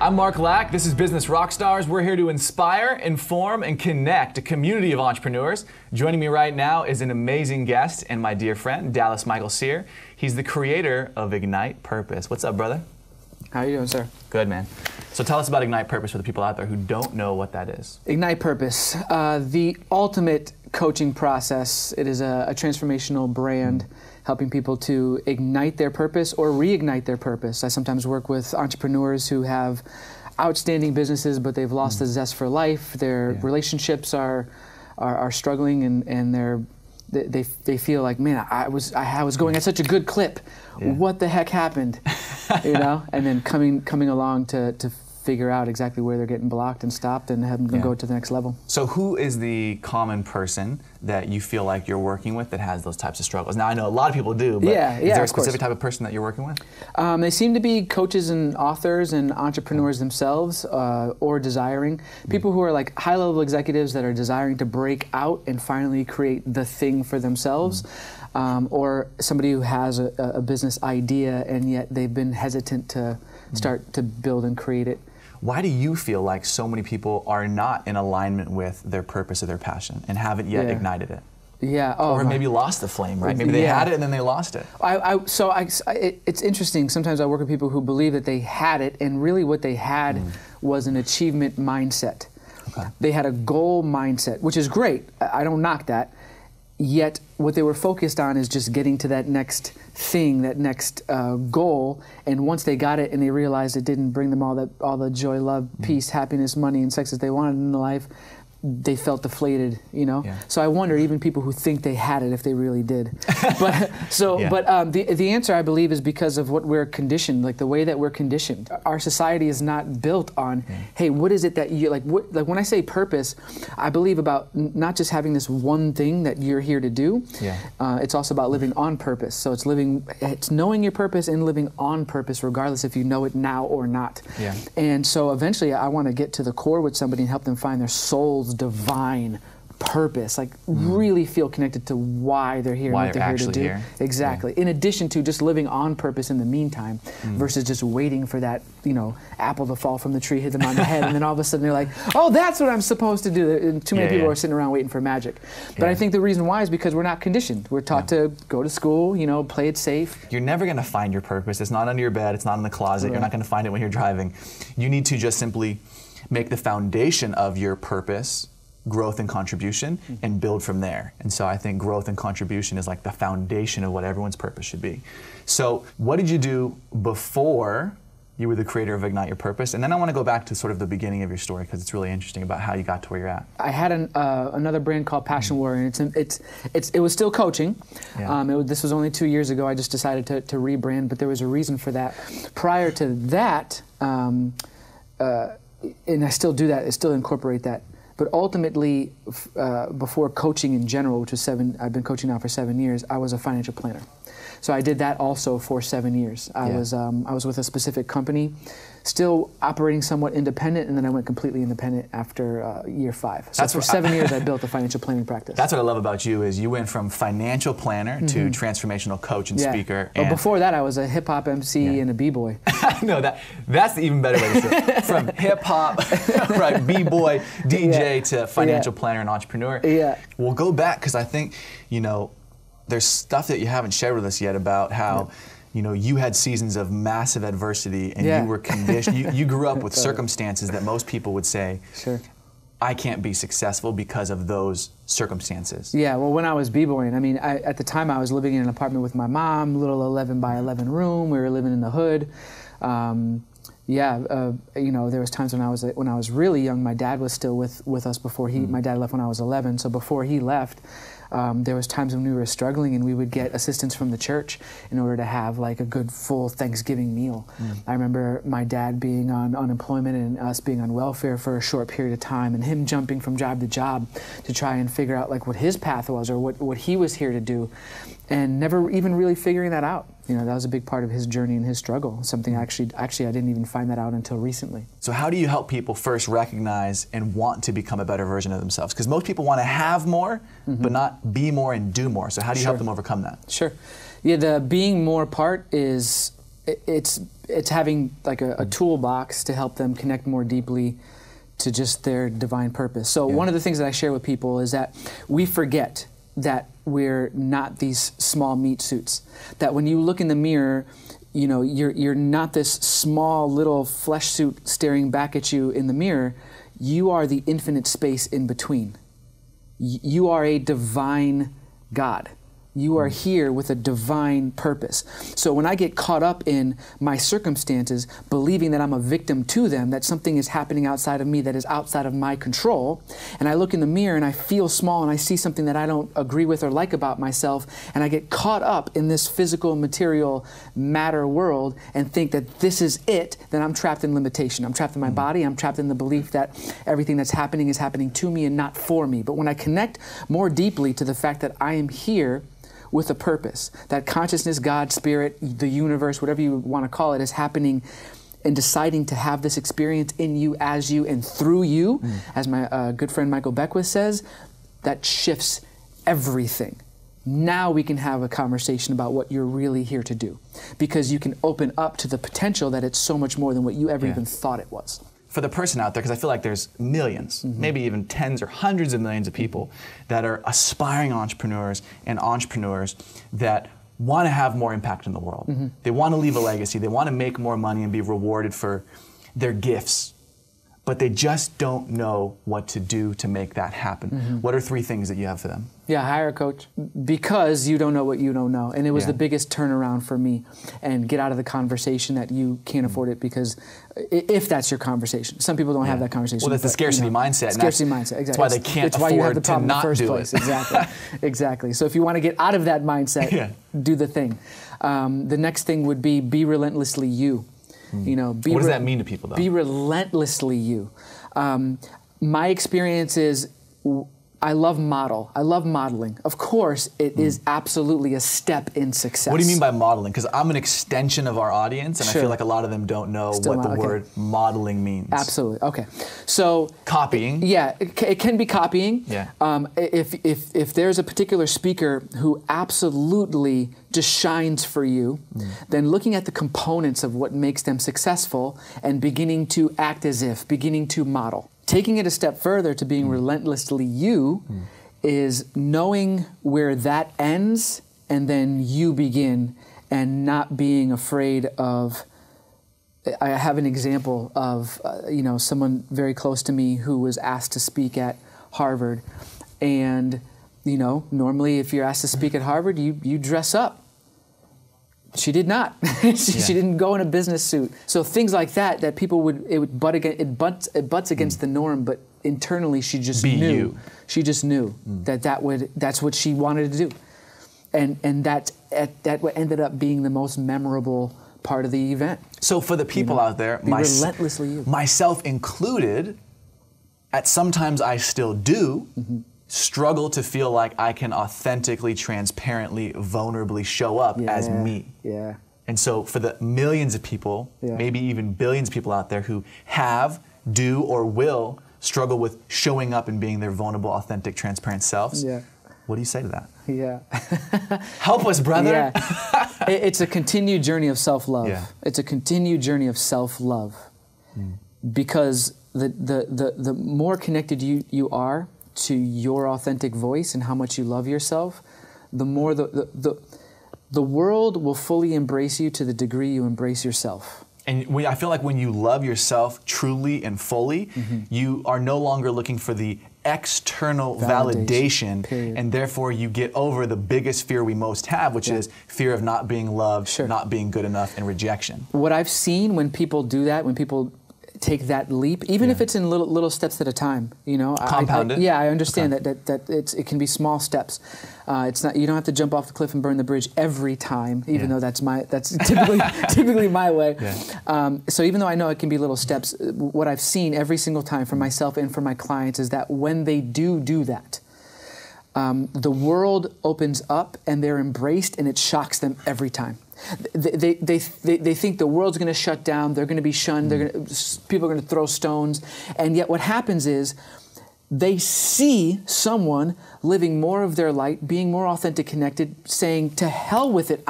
I'm Mark Lack. This is Business Rockstars. We're here to inspire, inform, and connect a community of entrepreneurs. Joining me right now is an amazing guest and my dear friend, Dallas Michael Cyr. He's the creator of Ignite Purpose. What's up, brother? How are you doing, sir? Good, man. So tell us about Ignite Purpose for the people out there who don't know what that is. Ignite Purpose, the ultimate coaching process. It is a transformational brand helping people to ignite their purpose or reignite their purpose. I sometimes work with entrepreneurs who have outstanding businesses, but they've lost the zest for life. Their relationships are struggling, and they feel like, man, I was going at such a good clip. What the heck happened? You know, and then coming along to figure out exactly where they're getting blocked and stopped and have them go to the next level. So who is the common person that you feel like you're working with that has those types of struggles? Now, I know a lot of people do, but is there a specific type of person that you're working with? They seem to be coaches and authors and entrepreneurs themselves, or desiring. People who are like high-level executives that are desiring to break out and finally create the thing for themselves. Or somebody who has a business idea and yet they've been hesitant to start to build and create it. Why do you feel like so many people are not in alignment with their purpose or their passion and haven't yet ignited it? Yeah. Or maybe lost the flame, right? Maybe they had it and then they lost it. It's interesting. Sometimes I work with people who believe that they had it, and really what they had was an achievement mindset. Okay. They had a goal mindset, which is great. I don't knock that. Yet what they were focused on is just getting to that next thing, that next goal. And once they got it and they realized it didn't bring them all the joy, love, peace, happiness, money, and sex that they wanted in life, they felt deflated, you know? Yeah. So I wonder, even people who think they had it, if they really did. But the answer, I believe, is because of what we're conditioned, like the way that we're conditioned. Our society is not built on, hey, what is it that you, like when I say purpose, I believe about not just having this one thing that you're here to do, it's also about living on purpose. So it's knowing your purpose and living on purpose, regardless if you know it now or not. Yeah. And so eventually I want to get to the core with somebody and help them find their soul's divine purpose, like really feel connected to why they're here and what they're here to do. Here. Exactly. In addition to just living on purpose in the meantime, versus just waiting for that, you know, apple to fall from the tree, hit them on the head, and then all of a sudden they're like, oh, that's what I'm supposed to do. And too many people are sitting around waiting for magic. But I think the reason why is because we're not conditioned. We're taught to go to school, you know, play it safe. You're never going to find your purpose. It's not under your bed. It's not in the closet. Right. You're not going to find it when you're driving. You need to just simply make the foundation of your purpose growth and contribution and build from there. And so I think growth and contribution is like the foundation of what everyone's purpose should be. So what did you do before you were the creator of Ignite Your Purpose? And then I want to go back to sort of the beginning of your story, because it's really interesting about how you got to where you're at. I had another brand called Passion Warrior, and it was still coaching. Yeah. This was only 2 years ago. I just decided to rebrand, but there was a reason for that. Prior to that, and I still do that, I still incorporate that. But ultimately, before coaching in general, which was I've been coaching now for 7 years, I was a financial planner. So I did that also for 7 years. I was with a specific company, still operating somewhat independent, and then I went completely independent after year 5. So for 7 years, I built a financial planning practice. That's what I love about you, is you went from financial planner to transformational coach and speaker. But before that, I was a hip-hop MC and a b-boy. No, that's the even better way to say it. From hip-hop, right, b-boy, DJ to financial planner and entrepreneur. Yeah. We'll go back, because I think, you know, there's stuff that you haven't shared with us yet about how you know, you had seasons of massive adversity, and you were conditioned. You grew up with circumstances that most people would say, I can't be successful because of those circumstances. Yeah, well, when I was b-boying, I mean, at the time I was living in an apartment with my mom, little 11 by 11 room. We were living in the hood. You know, there was times when I was really young. My dad was still with us before my dad left when I was 11. So before he left, there was times when we were struggling, and we would get assistance from the church in order to have like a good full Thanksgiving meal. I remember my dad being on unemployment and us being on welfare for a short period of time, and him jumping from job to job to try and figure out like what his path was, or what he was here to do, and never even really figuring that out. You know, that was a big part of his journey and his struggle. Something actually I didn't even find that out until recently. So how do you help people first recognize and want to become a better version of themselves? Because most people want to have more, but not be more and do more. So how do you help them overcome that? Sure. Yeah, the being more part is, it's it's having like a toolbox to help them connect more deeply to just their divine purpose. So one of the things that I share with people is that we forget that we're not these small meat suits. That when you look in the mirror, you know, you're not this small little flesh suit staring back at you in the mirror. You are the infinite space in between. You are a divine God. You are here with a divine purpose. So when I get caught up in my circumstances, believing that I'm a victim to them, that something is happening outside of me that is outside of my control, and I look in the mirror and I feel small and I see something that I don't agree with or like about myself, and I get caught up in this physical, material, matter world and think that this is it, then I'm trapped in limitation. I'm trapped in my body. I'm trapped in the belief that everything that's happening is happening to me and not for me. But when I connect more deeply to the fact that I am here with a purpose, that consciousness, God, spirit, the universe, whatever you want to call it, is happening and deciding to have this experience in you, as you, and through you, as my good friend Michael Beckwith says, that shifts everything. Now we can have a conversation about what you're really here to do, because you can open up to the potential that it's so much more than what you ever even thought it was. For the person out there, because I feel like there's millions, maybe even tens or hundreds of millions of people that are aspiring entrepreneurs and entrepreneurs that want to have more impact in the world. They want to leave a legacy. They want to make more money and be rewarded for their gifts, but they just don't know what to do to make that happen. What are 3 things that you have for them? Yeah, hire a coach, because you don't know what you don't know. And it was the biggest turnaround for me. And get out of the conversation that you can't afford it, because if that's your conversation. Some people don't have that conversation. Well, that's the scarcity mindset. Scarcity mindset, exactly. That's why they can't afford you have the to problem not in the first do place. it. Exactly, exactly. So if you want to get out of that mindset, do the thing. The next thing would be relentlessly you. You know, what does that mean to people, though? Be relentlessly you. My experience is, I love modeling. Of course, it is absolutely a step in success. What do you mean by modeling? Because I'm an extension of our audience, and I feel like a lot of them don't know what the word modeling means. Absolutely. Okay. So copying. Yeah, it can be copying. Yeah. If there's a particular speaker who absolutely just shines for you, then looking at the components of what makes them successful and beginning to act as if, beginning to model. Taking it a step further to being relentlessly you is knowing where that ends and then you begin, and not being afraid of. I have an example of someone very close to me who was asked to speak at Harvard, and normally if you're asked to speak at Harvard, you dress up. She did not. She didn't go in a business suit. So things like that people would butt against, it butts against the norm, but internally she just knew. She just knew that's what she wanted to do, and that ended up being the most memorable part of the event. So for the people out there, relentlessly you, myself included, sometimes I still do. Struggle to feel like I can authentically, transparently, vulnerably show up as me. Yeah. And so for the millions of people, maybe even billions of people out there who have, do, or will struggle with showing up and being their vulnerable, authentic, transparent selves, what do you say to that? Yeah. Help us, brother. Yeah. It's a continued journey of self-love. Yeah. It's a continued journey of self-love. Because the more connected you are to your authentic voice and how much you love yourself, the more the world will fully embrace you to the degree you embrace yourself. And I feel like when you love yourself truly and fully, you are no longer looking for the external validation, and therefore you get over the biggest fear we most have, which is fear of not being loved, not being good enough, and rejection. What I've seen when people do that, when people take that leap, even if it's in little steps at a time, compound it. Yeah, I understand that it can be small steps. It's not, you don't have to jump off the cliff and burn the bridge every time, even though that's typically my way. So even though I know it can be little steps, what I've seen every single time for myself and for my clients is that when they do that, the world opens up and they're embraced, and it shocks them every time. They think the world's going to shut down, they're going to be shunned, people are going to throw stones, and yet what happens is they see someone living more of their light, being more authentic, connected, saying, to hell with it.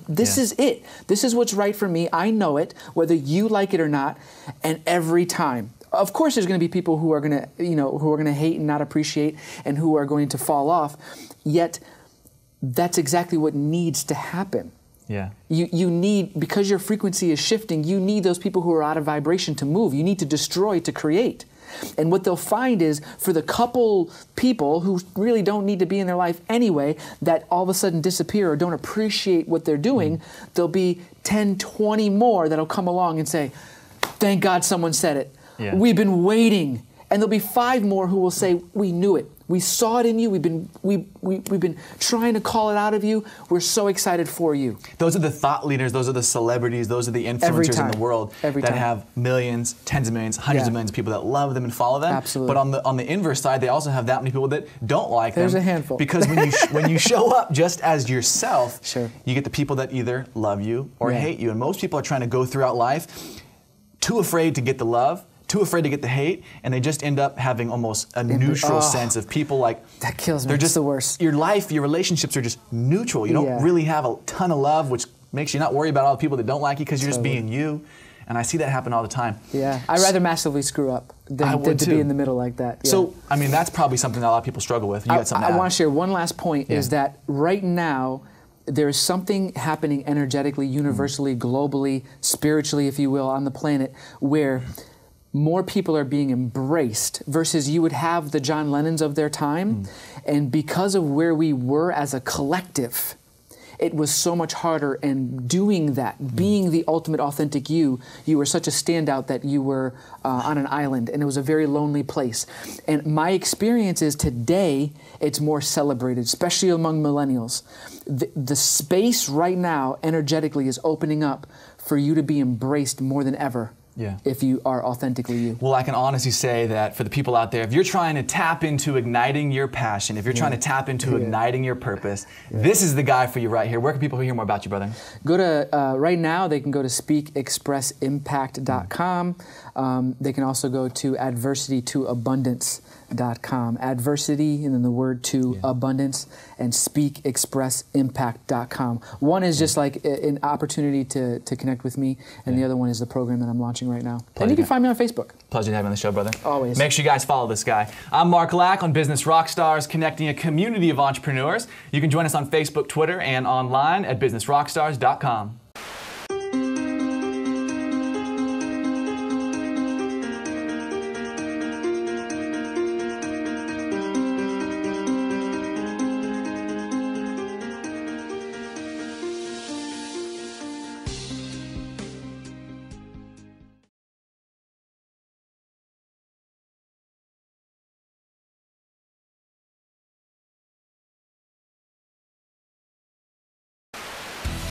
This is it. This is what's right for me. I know it, whether you like it or not. And every time, of course, there's going to be people who are going to, who are going to hate and not appreciate and who are going to fall off. Yet that's exactly what needs to happen. Yeah. You need, because your frequency is shifting, you need those people who are out of vibration to move. You need to destroy to create. And what they'll find is, for the couple people who really don't need to be in their life anyway, that all of a sudden disappear or don't appreciate what they're doing, there'll be 10, 20 more that'll come along and say, thank God someone said it. Yeah. We've been waiting. And there'll be 5 more who will say, we knew it. We saw it in you. We've been trying to call it out of you. We're so excited for you. Those are the thought leaders. Those are the celebrities. Those are the influencers in the world that have millions, tens of millions, hundreds of millions of people that love them and follow them. Absolutely. But on the inverse side, they also have that many people that don't like them. There's a handful. Because when you show up just as yourself, sure, you get the people that either love you or hate you. And most people are trying to go throughout life too afraid to get the love, too afraid to get the hate, and they just end up having almost a neutral sense of people like... That kills me. They're just the worst. Your life, your relationships are just neutral. You don't really have a ton of love, which makes you not worry about all the people that don't like you because you're just being you. And I see that happen all the time. Yeah, I'd rather massively screw up than to be in the middle like that. Yeah. So, I mean, that's probably something that a lot of people struggle with. You got something to add. I want to share one last point, is that right now, there is something happening energetically, universally, globally, spiritually, if you will, on the planet, where more people are being embraced versus you would have the John Lennons of their time. And because of where we were as a collective, it was so much harder. And doing that, being the ultimate authentic you were such a standout that you were on an island, and it was a very lonely place. And my experience is today, it's more celebrated, especially among millennials. The space right now, energetically, is opening up for you to be embraced more than ever. Yeah. If you are authentically you. Well, I can honestly say that for the people out there, if you're trying to tap into igniting your passion, if you're trying to tap into igniting your purpose, this is the guy for you right here. Where can people hear more about you, brother? Go to, right now, they can go to speakexpressimpact.com. They can also go to adversitytoabundance.com. Adversity, and then the word to abundance, and speakexpressimpact.com. One is just like an opportunity to connect with me, and the other one is the program that I'm launching right now. And you can find me on Facebook. Pleasure to have you on the show, brother. Always. Make sure you guys follow this guy. I'm Mark Lack on Business Rockstars, connecting a community of entrepreneurs. You can join us on Facebook, Twitter, and online at businessrockstars.com.